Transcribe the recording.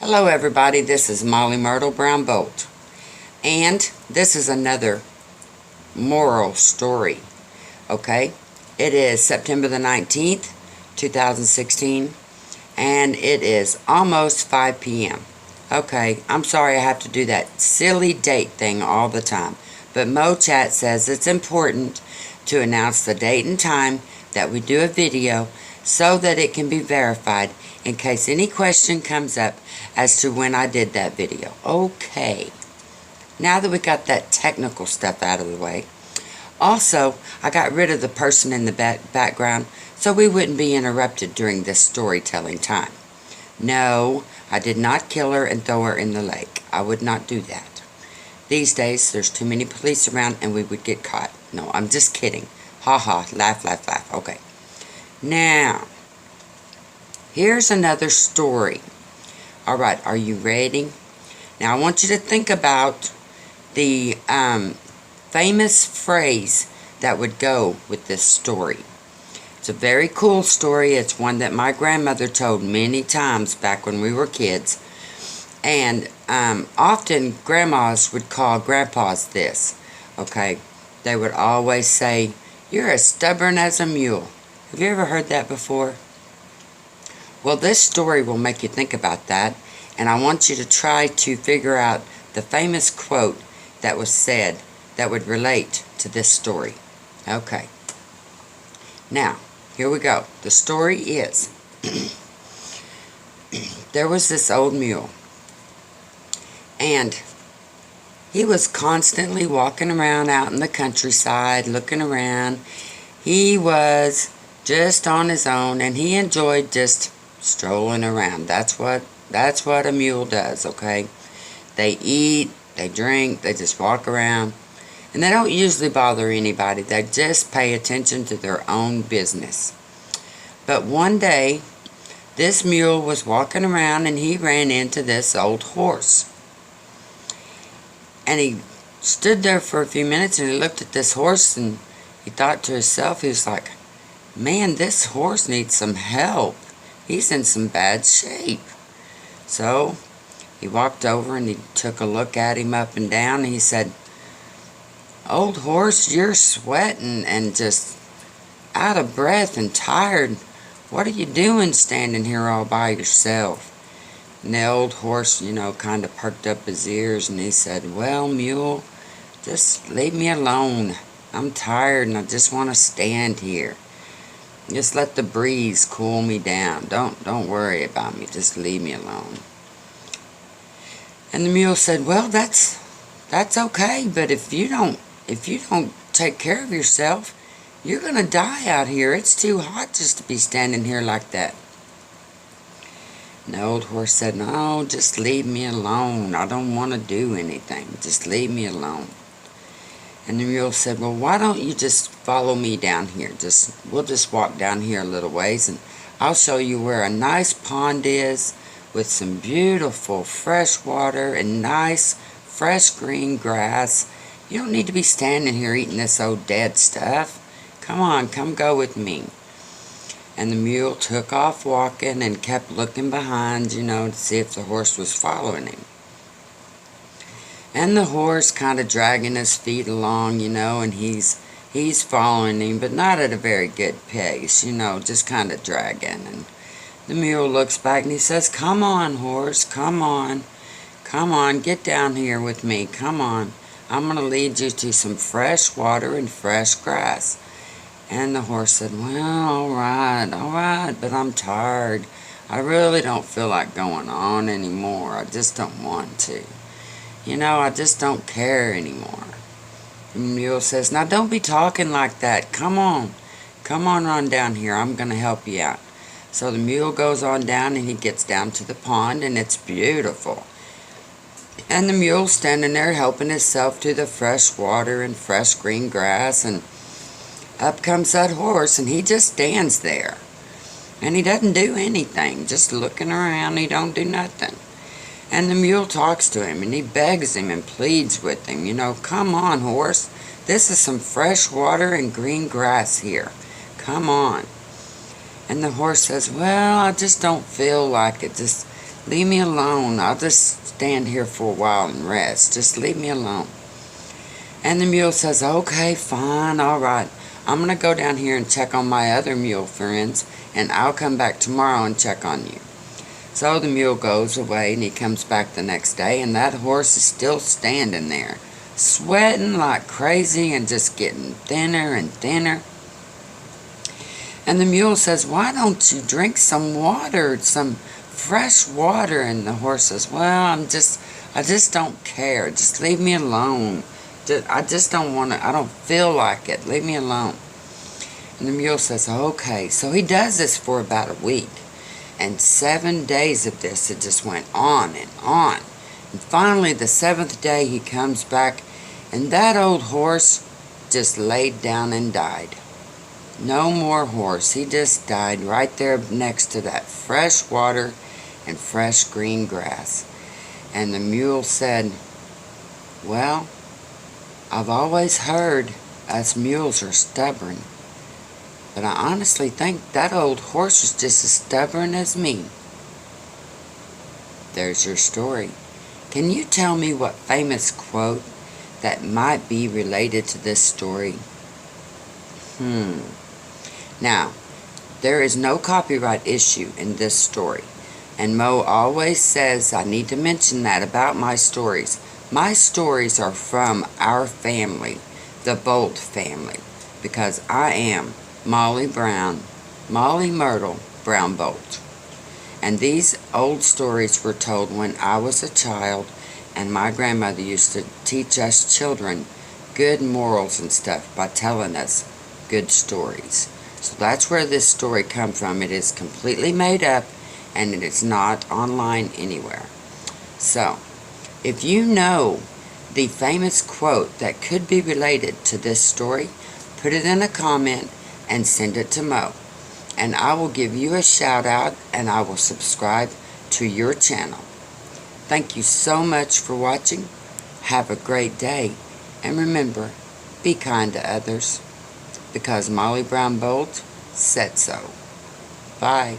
Hello everybody, this is Molly Myrtle Brown Bolt, and this is another moral story, okay? It is September the 19th, 2016, and it is almost 5 p.m. Okay, I'm sorry I have to do that silly date thing all the time, but MoChat says it's important to announce the date and time that we do a video so that it can be verified in case any question comes up as to when I did that video. Okay, now that we got that technical stuff out of the way, also, I got rid of the person in the background so we wouldn't be interrupted during this storytelling time. No, I did not kill her and throw her in the lake. I would not do that. These days, there's too many police around and we would get caught. No, I'm just kidding. Ha ha, laugh, laugh, laugh. Okay. Now, here's another story. Alright, are you ready? Now, I want you to think about the famous phrase that would go with this story. It's a very cool story. It's one that my grandmother told many times back when we were kids. And often grandmas would call grandpas this. Okay, they would always say, "You're as stubborn as a mule." Have you ever heard that before? Well, this story will make you think about that, and I want you to try to figure out the famous quote that was said that would relate to this story. Okay. Now, here we go. The story is, there was this old mule, and he was constantly walking around out in the countryside, looking around. He was just on his own, and he enjoyed just strolling around. That's what a mule does, okay? They eat, they drink, they just walk around, and they don't usually bother anybody. They just pay attention to their own business. But one day, this mule was walking around, and he ran into this old horse. And he stood there for a few minutes, and he looked at this horse, and he thought to himself, he was like, "Man, this horse needs some help. He's in some bad shape." So he walked over and he took a look at him up and down, and he said, "Old horse, you're sweating and just out of breath and tired. What are you doing standing here all by yourself?" And the old horse, kind of perked up his ears, and he said, "Well, mule, just leave me alone. I'm tired and I just want to stand here. Just let the breeze cool me down. Don't worry about me. Just leave me alone." And the mule said, "Well, that's okay, but if you don't take care of yourself, you're gonna die out here. It's too hot just to be standing here like that." And the old horse said, "No, just leave me alone. I don't want to do anything. Just leave me alone." And the mule said, "Well, why don't you just follow me down here? We'll just walk down here a little ways, and I'll show you where a nice pond is with some beautiful fresh water and nice fresh green grass. You don't need to be standing here eating this old dead stuff. Come on, come go with me." And the mule took off walking and kept looking behind, to see if the horse was following him. And the horse kind of dragging his feet along, and he's following him, but not at a very good pace, just kind of dragging. And the mule looks back and he says, "Come on, horse, come on. Come on, get down here with me. Come on. I'm going to lead you to some fresh water and fresh grass." And the horse said, "Well, all right, but I'm tired. I really don't feel like going on anymore. I just don't want to. I just don't care anymore." The mule says, "Now don't be talking like that. Come on on down here. I'm going to help you out." So the mule goes on down, and he gets down to the pond, and it's beautiful. And the mule's standing there helping himself to the fresh water and fresh green grass, and up comes that horse, and he just stands there. And he doesn't do anything, just looking around. He don't do nothing. And the mule talks to him, and he begs him and pleads with him, "Come on, horse. This is some fresh water and green grass here. Come on." And the horse says, "Well, I just don't feel like it. Just Leave me alone. I'll just stand here for a while and rest. Just leave me alone. And the mule says, okay, fine, all right. I'm going to go down here and check on my other mule friends, and I'll come back tomorrow and check on you. So the mule goes away, and he comes back the next day, and that horse is still standing there, sweating like crazy and just getting thinner and thinner. And the mule says, why don't you drink some water, some fresh water? And the horse says, well, I just don't care. Just leave me alone. I just don't want to, I don't feel like it. Leave me alone. And the mule says, okay. So he does this for about a week. And 7 days of this, it just went on and on. And finally, the 7th day, he comes back, and that old horse just laid down and died. No more horse. He just died right there next to that fresh water and fresh green grass. And the mule said, well, I've always heard us mules are stubborn, but I honestly think that old horse was just as stubborn as me. There's your story. Can you tell me what famous quote that might be related to this story? Now, there is no copyright issue in this story, and Mo always says I need to mention that about my stories. My stories are from our family, the Bolt family, because I am Molly Myrtle Brown Bolt. And these old stories were told when I was a child, and my grandmother used to teach us children good morals and stuff by telling us good stories. So that's where this story comes from. It is completely made up, and it is not online anywhere. So, if you know the famous quote that could be related to this story, put it in a comment and send it to Mo. And I will give you a shout out, and I will subscribe to your channel. Thank you so much for watching. Have a great day. And remember, be kind to others, because Molly Brown Bolt said so. Bye.